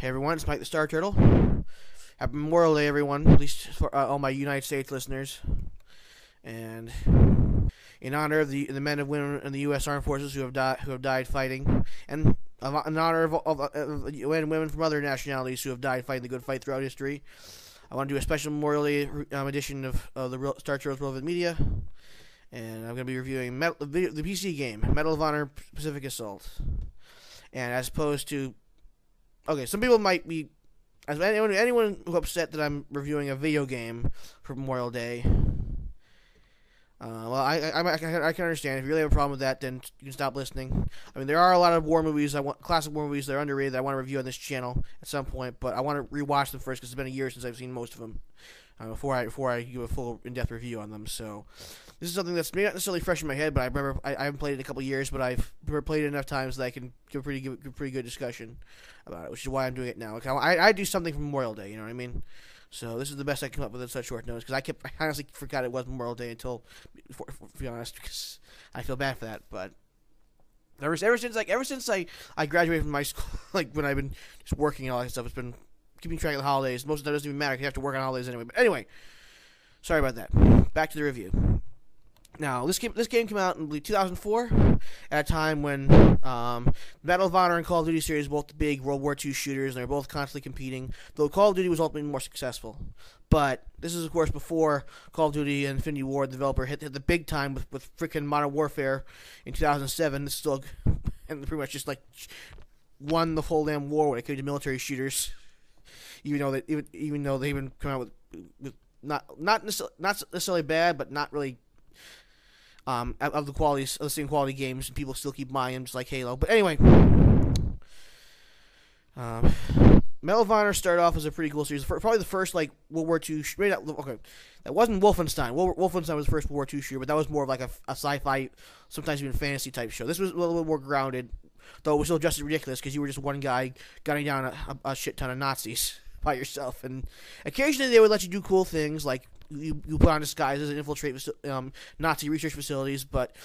Hey everyone, it's Mike the Star Turtle. Happy Memorial Day, everyone, at least for all my United States listeners. And in honor of the men and women in the U.S. Armed Forces who have died fighting, and in honor of men and women from other nationalities who have died fighting the good fight throughout history, I want to do a special Memorial Day edition of the Star Turtles Relevant Media. And I'm going to be reviewing the PC game, Medal of Honor Pacific Assault. And as opposed to... Okay, some people might be... Anyone who's upset that I'm reviewing a video game for Memorial Day... well, I can understand. If you really have a problem with that, then you can stop listening. I mean, there are a lot of war movies, classic war movies that are underrated that I want to review on this channel at some point, but I want to rewatch them first because it's been a year since I've seen most of them before I give a full in-depth review on them. So this is something that's maybe not necessarily fresh in my head, but I remember I haven't played it in a couple years, but I've played it enough times that I can give a pretty good discussion about it, which is why I'm doing it now. Like, I do something for Memorial Day, you know what I mean? So this is the best I come up with at such short notice, because I honestly forgot it was Memorial Day until, to be honest, because I feel bad for that. But ever since I graduated from my school, like when I've been just working and all that stuff, it's been keeping track of the holidays. Most of that doesn't even matter because you have to work on holidays anyway. But anyway, sorry about that. Back to the review. Now, this game came out in 2004, at a time when Medal of Honor and Call of Duty series were both the big World War II shooters, and they were both constantly competing, though Call of Duty was ultimately more successful. But this is, of course, before Call of Duty and Infinity Ward, the developer, hit the big time with freaking Modern Warfare in 2007. This still, and pretty much just like won the whole damn war when it came to military shooters, even though they even come out with not necessarily bad, but not really of the same quality games, and people still keep buying them, just like Halo. But anyway, Medal of Honor started off as a pretty cool series. Probably the first like World War II. Okay, that wasn't Wolfenstein. Wolfenstein was the first World War II shooter, but that was more of like a sci-fi, sometimes even fantasy type show. This was a little bit more grounded, though it was still just as ridiculous because you were just one guy gunning down a shit ton of Nazis by yourself, and occasionally they would let you do cool things like you put on disguises and infiltrate Nazi research facilities, but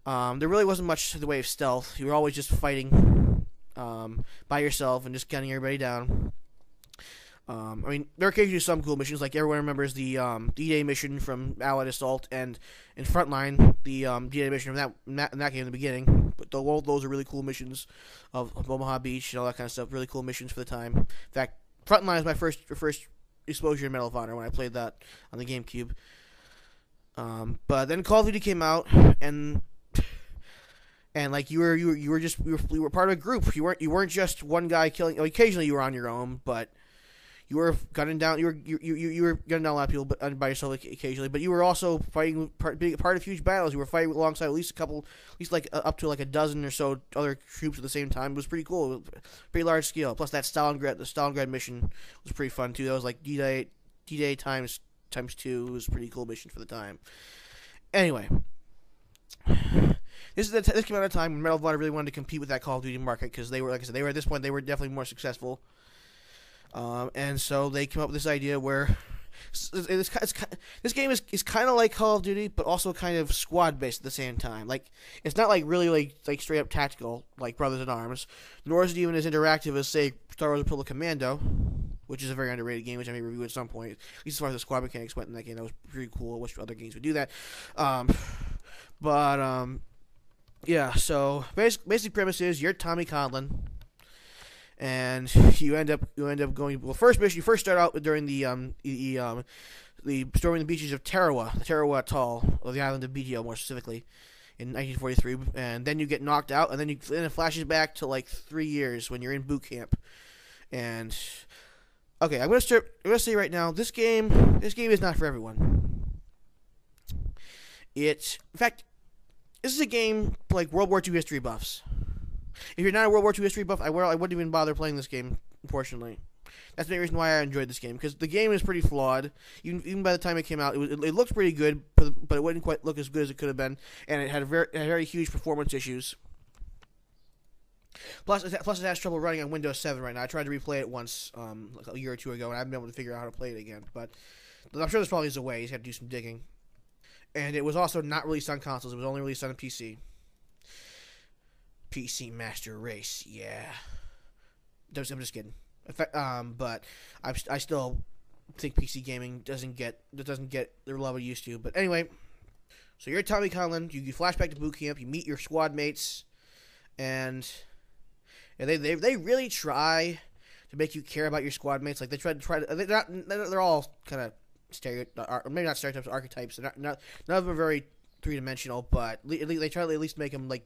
there really wasn't much in the way of stealth. You were always just fighting by yourself and just gunning everybody down. I mean, there are occasionally some cool missions, like everyone remembers the D-Day mission from Allied Assault, and in Frontline, the D-Day mission from that game in the beginning. But all those are really cool missions of Omaha Beach and all that kind of stuff. Really cool missions for the time. In fact, Frontline is my first exposure to Medal of Honor when I played that on the GameCube. But then Call of Duty came out, and like you were part of a group. You weren't just one guy killing. Occasionally you were on your own, but you were gunning down. You were gunning down a lot of people, but by yourself occasionally. But you were also fighting being part of huge battles. You were fighting alongside at least up to like a dozen or so other troops at the same time. It was pretty cool. It was pretty large scale. Plus the Stalingrad mission was pretty fun too. That was like D-Day times 2. It was a pretty cool mission for the time. Anyway, this came out at a time when Medal of Honor really wanted to compete with that Call of Duty market, because they were, like I said, at this point they were definitely more successful. And so they came up with this idea where this game is kind of like Call of Duty, but also kind of squad based at the same time. Like, it's not like really like straight up tactical like Brothers in Arms, nor is it even as interactive as, say, Star Wars Republic Commando, which is a very underrated game, which I may review at some point. At least as far as the squad mechanics went in that game, that was pretty cool. I wish other games would do that. Yeah. So basic premise is you're Tommy Conlon, and you end up going. Well, you first start out during the storming the beaches of Tarawa, the Tarawa Atoll, or the island of BGO more specifically, in 1943, and then you get knocked out, and then it flashes back to like 3 years when you're in boot camp. And okay, I'm gonna say right now, this game is not for everyone. In fact, this is a game like World War II history buffs. If you're not a World War II history buff, I wouldn't even bother playing this game, unfortunately. That's the main reason why I enjoyed this game, because the game is pretty flawed. Even by the time it came out, it looked pretty good, but it wouldn't quite look as good as it could have been, and it had very huge performance issues. Plus, it has trouble running on Windows 7 right now. I tried to replay it once like a year or two ago, and I haven't been able to figure out how to play it again. But I'm sure there's probably a way. You just have to do some digging. And it was also not released on consoles. It was only released on a PC. PC Master Race, yeah. I'm just kidding. But I still think PC gaming doesn't get the level it used to. But anyway, so you're Tommy Conlon. You flash back to boot camp. You meet your squad mates, and they really try to make you care about your squad mates. Like they try to they're all kind of maybe not stereotypes, archetypes. None of them are very three-dimensional, but they try to at least make them like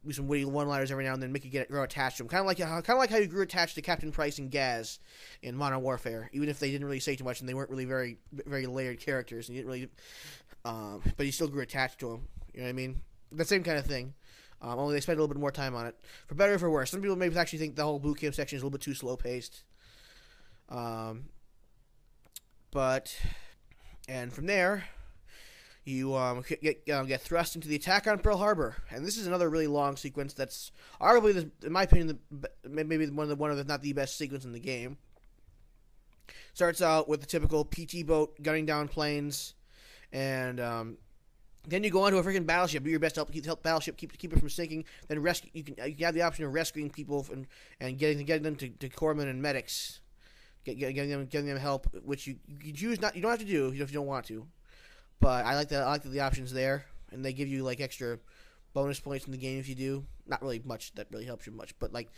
do some witty one-liners every now and then, make you grow attached to them. Kind of like how you grew attached to Captain Price and Gaz in Modern Warfare, even if they didn't really say too much and they weren't really very layered characters, and you didn't really, but you still grew attached to them. You know what I mean? The same kind of thing. Only they spend a little bit more time on it, for better or for worse. Some people maybe actually think the whole boot camp section is a little bit too slow paced. And from there, you get thrust into the attack on Pearl Harbor, and this is another really long sequence. That's arguably, in my opinion, maybe one of the not the best sequence in the game. Starts out with the typical PT boat gunning down planes, and then you go onto a freaking battleship. Do your best to help the battleship keep it from sinking. Then rescue. You have the option of rescuing people and getting them to corpsmen and medics, getting them help, which you choose not. You don't have to do if you don't want to. But I like the options there, and they give you like extra bonus points in the game if you do. Not really much that really helps you much, but like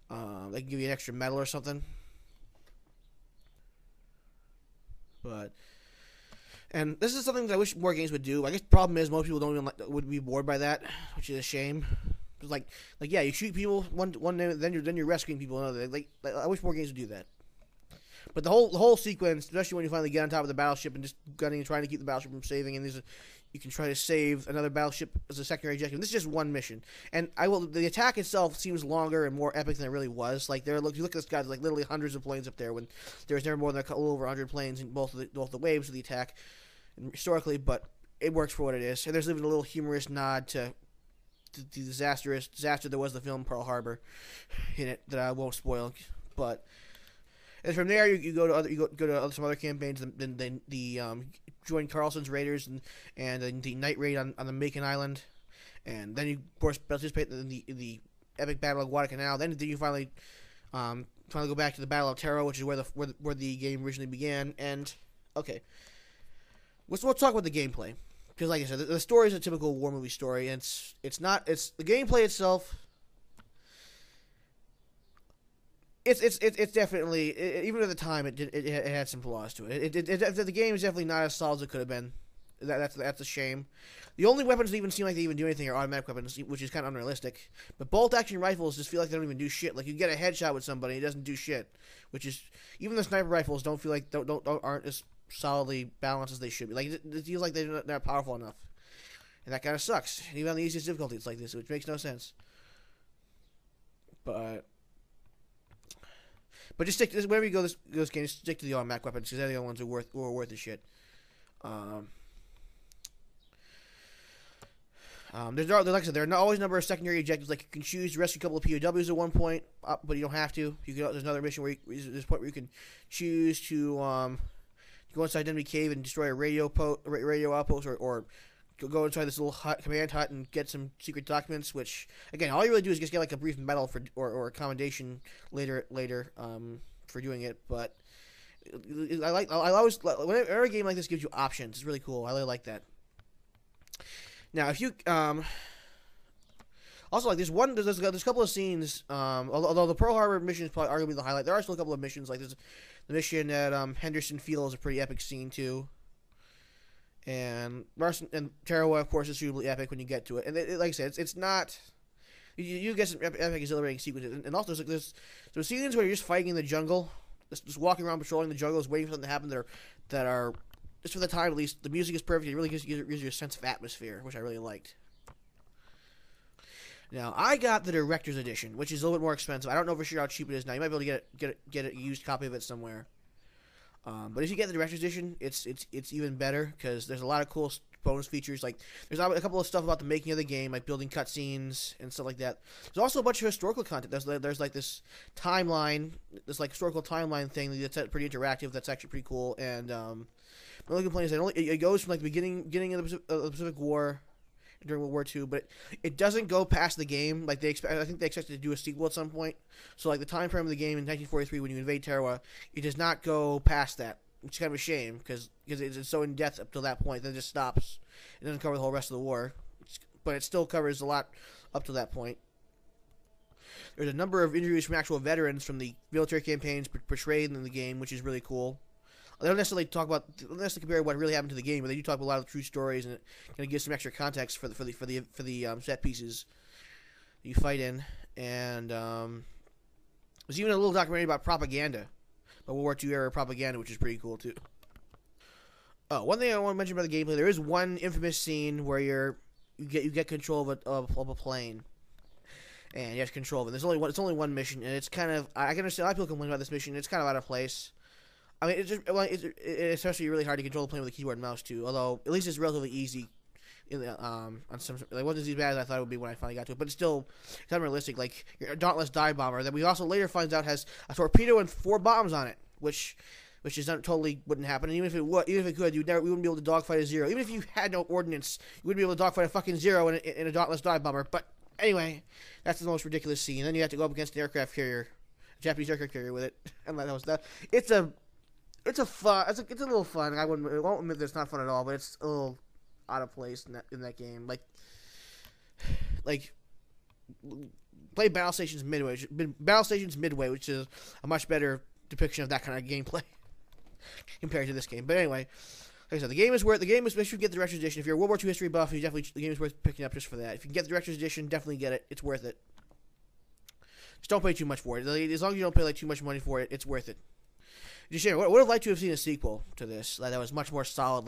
they can give you an extra medal or something. And this is something that I wish more games would do. I guess the problem is most people don't even would be bored by that, which is a shame. Like yeah, you shoot people one day, then you're rescuing people another. Like I wish more games would do that. But the whole sequence, especially when you finally get on top of the battleship and just gunning and trying to keep the battleship from saving, and you can try to save another battleship as a secondary objective. This is just one mission, and the attack itself seems longer and more epic than it really was. Like you look at this guy, there's like literally hundreds of planes up there when there was never more than a little over 100 planes in both the waves of the attack historically. But it works for what it is, and there's even a little humorous nod to the disaster that was the film Pearl Harbor in it that I won't spoil, but. And from there, you go to some other campaigns. Then join Carlson's Raiders and the night raid on the Macon Island, and then you of course participate in the epic battle of Guadalcanal. Then you finally go back to the Battle of Taro, which is where the game originally began. And okay, let's talk about the gameplay, because like I said, the story is a typical war movie story, and it's the gameplay itself. It's definitely, even at the time it had some flaws to it. The game is definitely not as solid as it could have been. That's a shame. The only weapons that even seem like they even do anything are automatic weapons, which is kind of unrealistic. But bolt action rifles just feel like they don't even do shit. Like you get a headshot with somebody, it doesn't do shit. Which is, even the sniper rifles don't feel like aren't as solidly balanced as they should be. Like it feels like they're not powerful enough, and that kind of sucks. And even on the easiest difficulty, it's like this, which makes no sense. But just whenever you go this game, just stick to the automatic weapons, because they're the only ones who are worth the shit. Like I said, there are always a number of secondary objectives. Like you can choose to rescue a couple of POWs at one point, but you don't have to. There's another mission where there's a point where you can choose to go inside enemy cave and destroy a radio outpost, or go inside this little command hut and get some secret documents. Which again, all you really do is just get like a brief medal or a commendation later for doing it. But I always, whenever a game like this gives you options, it's really cool. I really like that. Now, if you also like there's a couple of scenes. Although the Pearl Harbor mission is probably arguably the highlight, there are still a couple of missions. Like there's the mission at Henderson Field is a pretty epic scene too. And Tarawa, of course, is suitably epic when you get to it. And like I said, it's not. You get some epic, exhilarating sequences. And also, there's scenes where you're just fighting in the jungle, just walking around patrolling the jungle, waiting for something to happen that are just for the time at least. The music is perfect. It really gives you a sense of atmosphere, which I really liked. Now, I got the Director's Edition, which is a little bit more expensive. I don't know for sure how cheap it is now. You might be able to get a used copy of it somewhere. But if you get the Director's Edition, it's even better, because there's a lot of cool bonus features. Like there's a couple of stuff about the making of the game, like building cutscenes and stuff like that. There's also a bunch of historical content. There's like this timeline, this like historical timeline thing that's pretty interactive. That's actually pretty cool. And the only complaint is that it goes from like the beginning of the Pacific War, during World War II, but it doesn't go past the game. Like I think they expected to do a sequel at some point. So like the time frame of the game in 1943 when you invade Tarawa, it does not go past that, which is kind of a shame because it's so in depth up to that point. Then it just stops. It doesn't cover the whole rest of the war, but it still covers a lot up to that point. There's a number of interviews from actual veterans from the military campaigns portrayed in the game, which is really cool. They don't necessarily compare what really happened to the game, but they do talk about a lot of true stories, and it kind of gives some extra context for the set pieces you fight in. And there's even a little documentary about propaganda, about World War II era propaganda, which is pretty cool too. Oh, one thing I want to mention about the gameplay: there is one infamous scene where you get control of a plane, and you have control of it. It's only one mission, and it's kind of, I can understand a lot of people complain about this mission. It's kind of out of place. I mean, it's especially really hard to control the plane with a keyboard and mouse too. Although at least it's relatively easy. On some, it wasn't as bad as I thought it would be when I finally got to it, but it's unrealistic. Like your Dauntless dive bomber that we also later finds out has a torpedo and 4 bombs on it, which is not totally wouldn't happen. And even if it could, we wouldn't be able to dogfight a Zero. Even if you had no ordnance, you wouldn't be able to dogfight a fucking Zero in a Dauntless dive bomber. But anyway, that's the most ridiculous scene. And then you have to go up against an aircraft carrier, a Japanese aircraft carrier with it, and that was that. It's a little fun. I won't admit that it's not fun at all, but it's a little out of place in that game. Like play Battle Stations Midway, which is a much better depiction of that kind of gameplay compared to this game. But anyway, like I said, the game is make sure you get the Director's Edition. If you're a World War II history buff, the game is worth picking up just for that. If you can get the Director's Edition, definitely get it. It's worth it. Just don't pay too much for it. As long as you don't pay like too much money for it, it's worth it. Just share. Would have liked to have seen a sequel to this that was much more solid.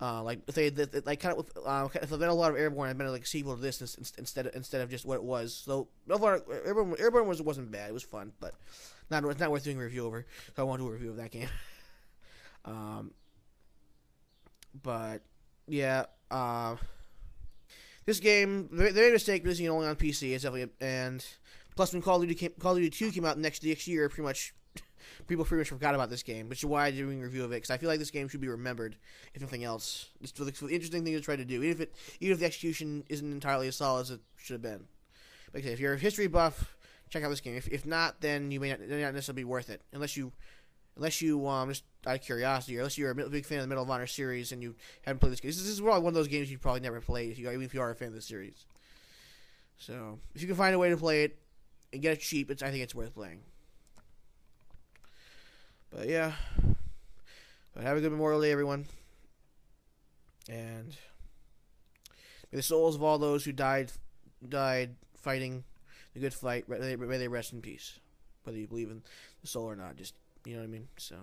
If they if the Metal Warfare Airborne had been like a sequel to this instead of just what it was. So Metal Warfare Airborne wasn't bad. It was fun, but it's not worth doing a review over. So I won't do a review of that game. But yeah, this game they made a mistake releasing it only on PC. It's definitely and plus when Call of Duty 2 came out next year, pretty much. People pretty much forgot about this game, which is why I'm doing a review of it, because I feel like this game should be remembered, if nothing else. It's for the interesting thing to try to do, even if the execution isn't entirely as solid as it should have been. Like I say, if you're a history buff, check out this game. If not, then you may not necessarily be worth it, unless you just out of curiosity, or unless you're a big fan of the Medal of Honor series and you haven't played this game. This is probably one of those games you probably never played, even if you are a fan of the series. So if you can find a way to play it and get it cheap, I think it's worth playing. But yeah, have a good Memorial Day, everyone. And may the souls of all those who died fighting the good fight, may they rest in peace. Whether you believe in the soul or not, just, you know what I mean? So.